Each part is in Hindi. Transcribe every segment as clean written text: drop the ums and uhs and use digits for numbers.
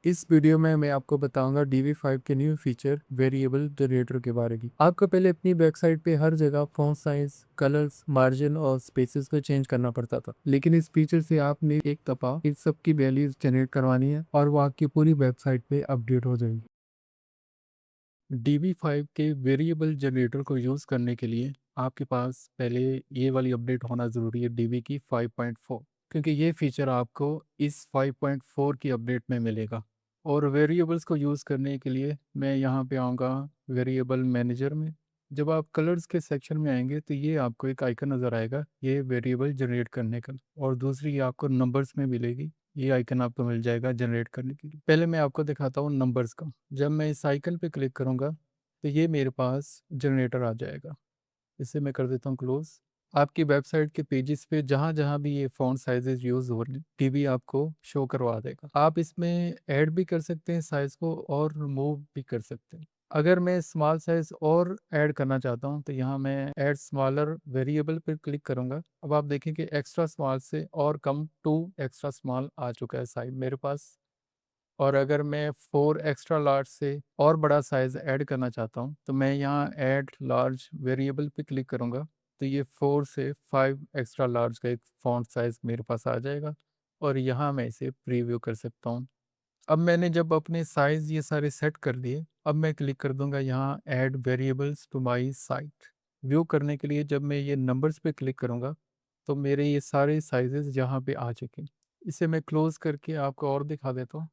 इस वीडियो में मैं आपको बताऊंगा DV5 के न्यू फीचर वेरिएबल जनरेटर के बारे में। आपको पहले अपनी वेबसाइट पे हर जगह फॉन्ट साइज, कलर्स, मार्जिन और स्पेसेस को चेंज करना पड़ता था, लेकिन इस फीचर से आपने एक दफा इन सब की वैल्यूज जनरेट करवानी है और वो आपकी पूरी वेबसाइट पे अपडेट हो जाएगी। DV5 के वेरिएबल जनरेटर को यूज़ करने के लिए आपके पास पहले ये वाली अपडेट होना ज़रूरी है, DV की 5.4, क्योंकि ये फीचर आपको इस 5.4 की अपडेट में मिलेगा। और वेरिएबल्स को यूज़ करने के लिए मैं यहाँ पे आऊँगा वेरिएबल मैनेजर में। जब आप कलर्स के सेक्शन में आएंगे तो ये आपको एक आइकन नज़र आएगा, ये वेरिएबल जनरेट करने का, और दूसरी ये आपको नंबर्स में मिलेगी, ये आइकन आपको मिल जाएगा जनरेट करने के लिए। पहले मैं आपको दिखाता हूँ नंबर्स का। जब मैं इस आइकन पे क्लिक करूँगा तो ये मेरे पास जनरेटर आ जाएगा। इसे मैं कर देता हूँ क्लोज। आपकी वेबसाइट के पेजेस पे जहाँ जहाँ भी ये फॉन्ट साइजेस यूज़ हो रहे हैं, टीवी आपको शो करवा देगा। आप इसमें ऐड भी कर सकते हैं साइज को और रिमूव भी कर सकते हैं। अगर मैं स्मॉल साइज और ऐड करना चाहता हूँ तो यहाँ मैं ऐड स्मॉलर वेरिएबल पर क्लिक करूँगा। अब आप देखें कि एक्स्ट्रा स्मॉल से और कम टू एक्स्ट्रा स्मॉल आ चुका है साइज मेरे पास। और अगर मैं 4 एक्स्ट्रा लार्ज से और बड़ा साइज़ ऐड करना चाहता हूँ तो मैं यहाँ ऐड लार्ज वेरिएबल पे क्लिक करूँगा, तो ये 4 से 5 एक्स्ट्रा लार्ज का एक फॉन्ट साइज़ मेरे पास आ जाएगा और यहाँ मैं इसे प्रीव्यू कर सकता हूँ। अब मैंने जब अपने साइज़ ये सारे सेट कर दिए, अब मैं क्लिक कर दूंगा यहाँ add variables to my site. View करने के लिए जब मैं ये नंबर्स पे क्लिक करूँगा तो मेरे ये सारे साइजेस यहाँ पे आ चुके हैं। इसे मैं क्लोज करके आपको और दिखा देता हूँ।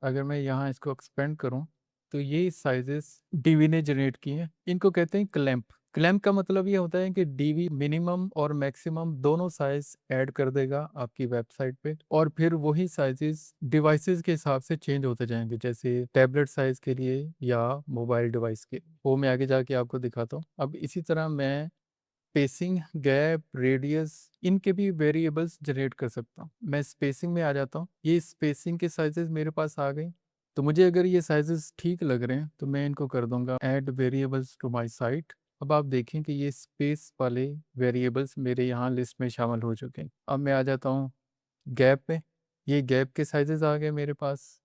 अगर मैं यहाँ इसको एक्सपेंड करूँ तो ये साइजेस डीवी ने जनरेट किए हैं। इनको कहते हैं क्लैंप। क्लैंप का मतलब ये होता है कि डीवी मिनिमम और मैक्सिमम दोनों साइज ऐड कर देगा आपकी वेबसाइट पे, और फिर वही साइजेस डिवाइसेस के हिसाब से चेंज होते जाएंगे, जैसे टैबलेट साइज के लिए या मोबाइल डिवाइस के लिए। वो मैं आगे जाके आपको दिखाता हूँ। अब इसी तरह मैं स्पेसिंग, गैप, रेडियस, इनके भी वेरिएबल्स जनरेट कर सकता हूँ। मैं स्पेसिंग में आ जाता हूँ। ये स्पेसिंग के साइजेस मेरे पास आ गए, तो मुझे अगर ये साइजेस ठीक लग रहे हैं तो मैं इनको कर दूंगा add variables to my site. अब आप देखें कि ये स्पेस वाले वेरिएबल्स मेरे यहाँ लिस्ट में शामिल हो चुके हैं। अब मैं आ जाता हूँ गैप पे। ये गैप के साइजेस आ गए मेरे पास,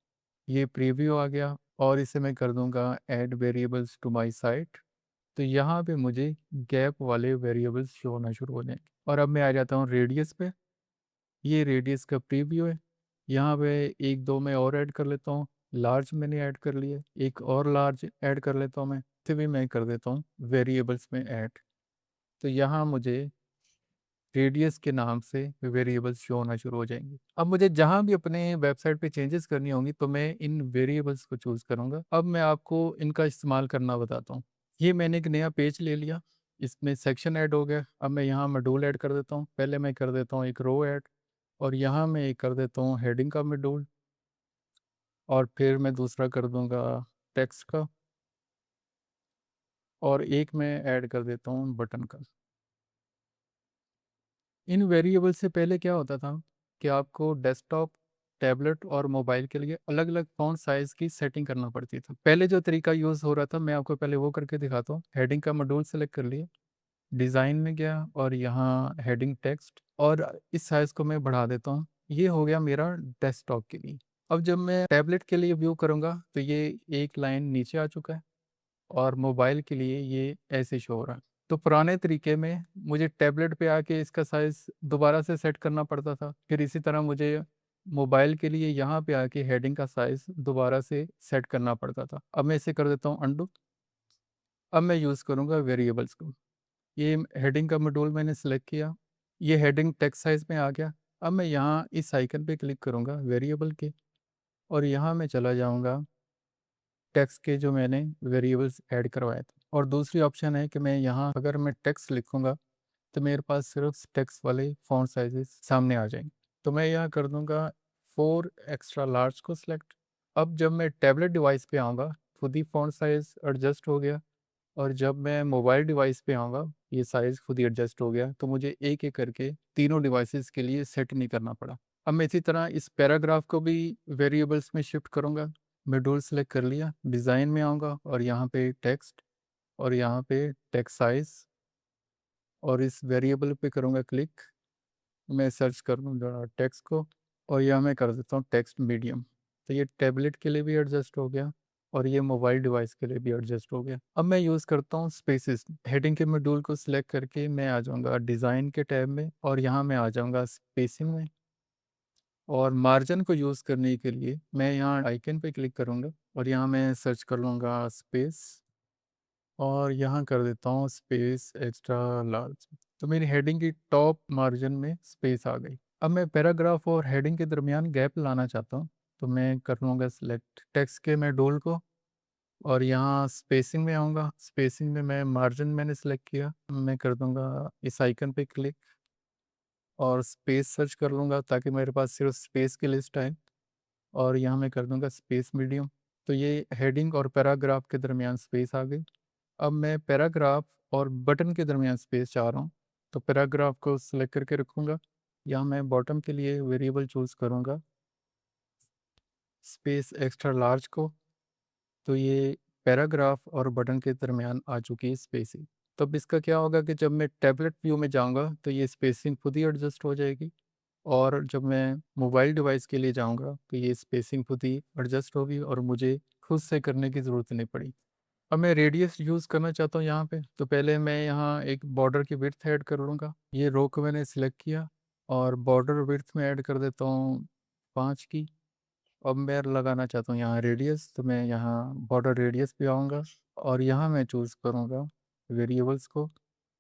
ये प्रीव्यू आ गया, और इसे मैं कर दूंगा add variables to my site. तो यहाँ पे मुझे गैप वाले वेरिएबल्स शो होना शुरू हो जाएंगे। और अब मैं आ जाता हूँ रेडियस पे। ये रेडियस का प्रीव्यू है। यहाँ पे एक दो मैं और ऐड कर लेता हूँ। लार्ज मैंने ऐड कर लिए, एक और लार्ज ऐड कर लेता हूँ मैं, तो भी मैं कर देता हूँ वेरिएबल्स में ऐड। तो यहाँ मुझे रेडियस के नाम से वेरिएबल्स शो होना शुरू हो जाएंगे। अब मुझे जहाँ भी अपने वेबसाइट पे चेंजेस करनी होंगी तो मैं इन वेरिएबल्स को चूज़ करूँगा। अब मैं आपको इनका इस्तेमाल करना बताता हूँ। ये मैंने एक नया पेज ले लिया, इसमें सेक्शन ऐड हो गया। अब मैं यहाँ मॉड्यूल ऐड कर देता हूँ। पहले मैं कर देता हूँ एक रो ऐड, और यहाँ मैं एक कर देता हूँ हेडिंग का मॉड्यूल, और फिर मैं दूसरा कर दूंगा टेक्स्ट का, और एक मैं ऐड कर देता हूँ बटन का। इन वेरिएबल से पहले क्या होता था कि आपको डेस्कटॉप, टैबलेट और मोबाइल के लिए अलग अलग फॉन्ट साइज की सेटिंग करना पड़ती थी। पहले जो तरीका यूज़ हो रहा था मैं आपको पहले वो करके दिखाता हूँ। हेडिंग का मॉड्यूल सेलेक्ट कर लिया, डिज़ाइन में गया और यहाँ हेडिंग टेक्स्ट, और इस साइज़ को मैं बढ़ा देता हूँ। ये हो गया मेरा डेस्कटॉप के लिए। अब जब मैं टैबलेट के लिए व्यू करूँगा तो ये एक लाइन नीचे आ चुका है, और मोबाइल के लिए ये ऐसे शो हो रहा है। तो पुराने तरीके में मुझे टैबलेट पे आके इसका साइज़ दोबारा से सेट करना पड़ता था, फिर इसी तरह मुझे मोबाइल के लिए यहाँ पे आके हेडिंग का साइज़ दोबारा से सेट करना पड़ता था। अब मैं इसे कर देता हूँ अंडू। अब मैं यूज़ करूँगा वेरिएबल्स को। ये हेडिंग का मॉड्यूल मैंने सेलेक्ट किया, ये हेडिंग टेक्स्ट साइज़ में आ गया। अब मैं यहाँ इस आइकन पे क्लिक करूँगा वेरिएबल के, और यहाँ मैं चला जाऊँगा टेक्स्ट के जो मैंने वेरिएबल्स ऐड करवाए थे। और दूसरी ऑप्शन है कि मैं यहाँ अगर मैं टेक्स्ट लिखूँगा तो मेरे पास सिर्फ टेक्स्ट वाले फॉन्ट साइजेस सामने आ जाएंगे। तो मैं यहाँ कर दूँगा 4 एक्स्ट्रा लार्ज को सिलेक्ट। अब जब मैं टैबलेट डिवाइस पे आऊँगा खुद ही फॉन्ट साइज एडजस्ट हो गया, और जब मैं मोबाइल डिवाइस पे आऊँगा ये साइज़ खुद ही एडजस्ट हो गया, तो मुझे एक एक करके तीनों डिवाइसेस के लिए सेट नहीं करना पड़ा। अब मैं इसी तरह इस पैराग्राफ को भी वेरिएबल्स में शिफ्ट करूँगा। मैं टूल सेलेक्ट कर लिया, डिज़ाइन में आऊँगा और यहाँ पे टेक्स्ट, और यहाँ पे टेक्स्ट साइज़, और इस वेरिएबल पे करूँगा क्लिक। मैं सर्च कर लूँगा टेक्स्ट को, और यहाँ मैं कर देता हूँ टेक्स्ट मीडियम। तो ये टैबलेट के लिए भी एडजस्ट हो गया और ये मोबाइल डिवाइस के लिए भी एडजस्ट हो गया। अब मैं यूज़ करता हूँ स्पेसिस। हेडिंग के मॉड्यूल को सिलेक्ट करके मैं आ जाऊँगा डिज़ाइन के टैब में और यहाँ मैं आ जाऊँगा स्पेसिंग में। और मार्जिन को यूज़ करने के लिए मैं यहाँ आइकन पे क्लिक करूँगा और यहाँ मैं सर्च कर लूँगा स्पेस और यहाँ कर देता हूँ स्पेस एक्स्ट्रा लार्ज। तो मेरी हेडिंग की टॉप मार्जिन में स्पेस आ गई। अब मैं पैराग्राफ और हेडिंग के दरमियान गैप लाना चाहता हूँ, तो मैं कर लूँगा सिलेक्ट टेक्स्ट के मॉड्यूल को और यहाँ स्पेसिंग में आऊँगा। स्पेसिंग में मैं मार्जिन मैंने सेलेक्ट किया, मैं कर दूँगा इस आइकन पे क्लिक और स्पेस सर्च कर लूँगा ताकि मेरे पास सिर्फ स्पेस की लिस्ट आए और यहाँ मैं कर दूँगा स्पेस मीडियम। तो ये हेडिंग और पैराग्राफ के दरमियान स्पेस आ गई। अब मैं पैराग्राफ और बटन के दरमियान स्पेस चाह रहा हूँ, तो पैराग्राफ को सिलेक्ट करके रखूँगा। यहाँ मैं बॉटम के लिए वेरिएबल चूज़ करूँगा स्पेस एक्स्ट्रा लार्ज को। तो ये पैराग्राफ और बटन के दरमियान आ चुकी है स्पेसिंग। तब इसका क्या होगा कि जब मैं टैबलेट व्यू में जाऊँगा तो ये स्पेसिंग खुद ही एडजस्ट हो जाएगी और जब मैं मोबाइल डिवाइस के लिए जाऊँगा तो ये स्पेसिंग खुद ही एडजस्ट होगी और मुझे खुद से करने की ज़रूरत नहीं पड़ी। अब मैं रेडियस यूज़ करना चाहता हूँ यहाँ पे, तो पहले मैं यहाँ एक बॉर्डर की विड्थ ऐड कर लूँगा। ये रो को मैंने सिलेक्ट किया और बॉर्डर विड्थ में ऐड कर देता हूँ 5 की। अब मैं लगाना चाहता हूँ यहाँ रेडियस, तो मैं यहाँ बॉर्डर रेडियस पे आऊँगा और यहाँ मैं चूज़ करूँगा वेरिएबल्स को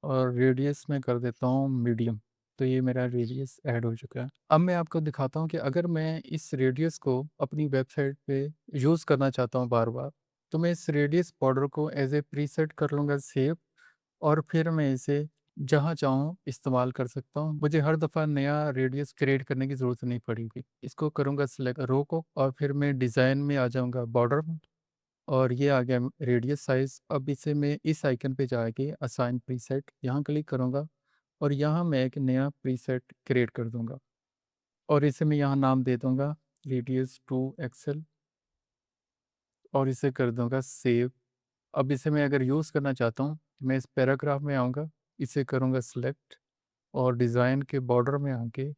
और रेडियस में कर देता हूँ मीडियम। तो ये मेरा रेडियस ऐड हो चुका है। अब मैं आपको दिखाता हूँ कि अगर मैं इस रेडियस को अपनी वेबसाइट पे यूज़ करना चाहता हूँ बार बार, तो मैं इस रेडियस बॉर्डर को एज ए प्रीसेट कर लूँगा सेव और फिर मैं इसे जहाँ चाहूँ इस्तेमाल कर सकता हूँ। मुझे हर दफ़ा नया रेडियस क्रिएट करने की ज़रूरत नहीं पड़ेगी। इसको करूँगा सिलेक्ट रो को और फिर मैं डिज़ाइन में आ जाऊँगा बॉर्डर में और ये आ गया रेडियस साइज़। अब इसे मैं इस आइकन पे जाके असाइन प्रीसेट यहाँ क्लिक करूँगा और यहाँ मैं एक नया प्रीसेट क्रिएट कर दूँगा और इसे मैं यहाँ नाम दे दूँगा रेडियस टू एक्सेल और इसे कर दूँगा सेव। अब इसे मैं अगर यूज़ करना चाहता हूँ, मैं इस पैराग्राफ में आऊँगा, इसे करूँगा सिलेक्ट और डिज़ाइन के बॉर्डर में आके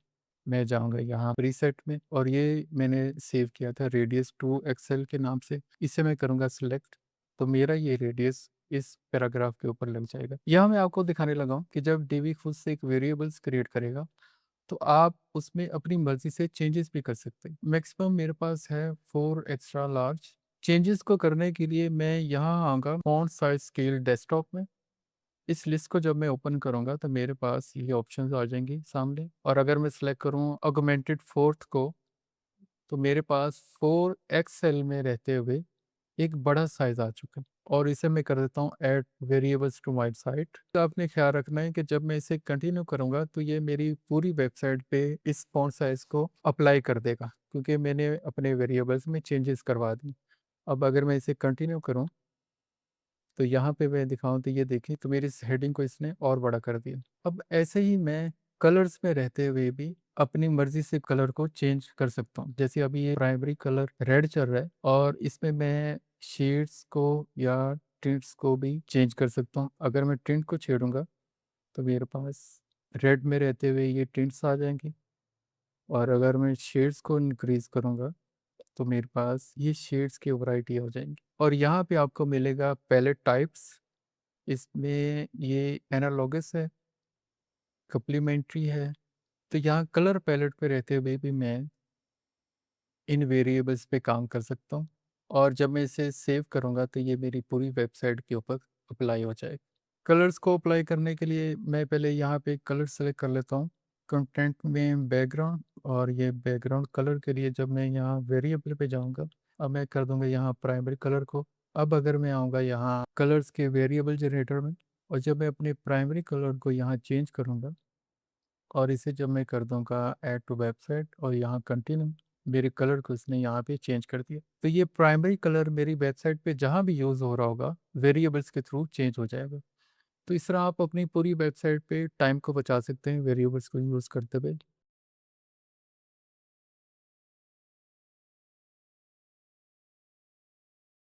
मैं जाऊँगा यहाँ प्रीसेट में और ये मैंने सेव किया था रेडियस टू एक्सेल के नाम से, इसे मैं करूँगा सिलेक्ट। तो मेरा ये रेडियस इस पैराग्राफ के ऊपर लग जाएगा। यहाँ मैं आपको दिखाने लगा हूँ कि जब डीबी खुद से एक वेरिएबल्स क्रिएट करेगा, तो आप उसमें अपनी मर्ज़ी से चेंजेस भी कर सकते हैं। मैक्सिमम मेरे पास है 4 एक्स्ट्रा लार्ज। चेंजेस को करने के लिए मैं यहाँ आऊँगा फ़ॉन्ट साइज़ स्केल डेस्कटॉप में। इस लिस्ट को जब मैं ओपन करूँगा तो मेरे पास ये ऑप्शंस आ जाएँगी सामने और अगर मैं सेलेक्ट करूँ ऑगमेंटेड फ़ोर्थ को, तो मेरे पास 4 एक्सएल में रहते हुए एक बड़ा साइज़ आ चुका है और इसे मैं कर देता हूँ add variables to my site. तो आपने ख्याल रखना है कि जब मैं इसे कंटिन्यू करूँगा तो ये मेरी पूरी वेबसाइट पे इस फ़ॉन्ट साइज़ को अप्लाई कर देगा क्योंकि मैंने अपने वेरिएबल्स में चेंजेस करवा दी। अब अगर मैं इसे कंटिन्यू करूँ, तो यहाँ पे मैं दिखाऊँ तो ये देखिए तो मेरी इस हेडिंग को इसने और बड़ा कर दिया। अब ऐसे ही मैं कलर्स में रहते हुए भी अपनी मर्ज़ी से कलर को चेंज कर सकता हूँ। जैसे अभी ये प्राइमरी कलर रेड चल रहा है और इसमें मैं शेड्स को या टिंट्स को भी चेंज कर सकता हूँ। अगर मैं टिंट को छेड़ूँगा तो मेरे पास रेड में रहते हुए ये टिंट्स आ जाएँगे और अगर मैं शेड्स को इंक्रीज़ करूँगा तो मेरे पास ये शेड्स की वैरायटी हो जाएँगी और यहाँ पे आपको मिलेगा पैलेट टाइप्स। इसमें ये एनालॉगस है, कम्प्लीमेंट्री है, तो यहाँ कलर पैलेट पे रहते हुए भी मैं इन वेरिएबल्स पे काम कर सकता हूँ और जब मैं इसे सेव करूँगा तो ये मेरी पूरी वेबसाइट के ऊपर अप्लाई हो जाएगा। कलर्स को अप्लाई करने के लिए मैं पहले यहाँ पे कलर सेलेक्ट कर लेता हूँ। कंटेंट में बैकग्राउंड और ये बैकग्राउंड कलर के लिए जब मैं यहाँ वेरिएबल पे जाऊँगा, अब मैं कर दूँगा यहाँ प्राइमरी कलर को। अब अगर मैं आऊँगा यहाँ कलर्स के वेरिएबल जनरेटर में और जब मैं अपने प्राइमरी कलर को यहाँ चेंज करूँगा और इसे जब मैं कर दूँगा ऐड टू वेबसाइट और यहाँ कंटिन्यू, मेरे कलर को इसने यहाँ पे चेंज कर दिया। तो ये प्राइमरी कलर मेरी वेबसाइट पे जहाँ भी यूज़ हो रहा होगा, वेरिएबल्स के थ्रू चेंज हो जाएगा। तो इस तरह आप अपनी पूरी वेबसाइट पे टाइम को बचा सकते हैं वेरिएबल्स को यूज़ करते हुए।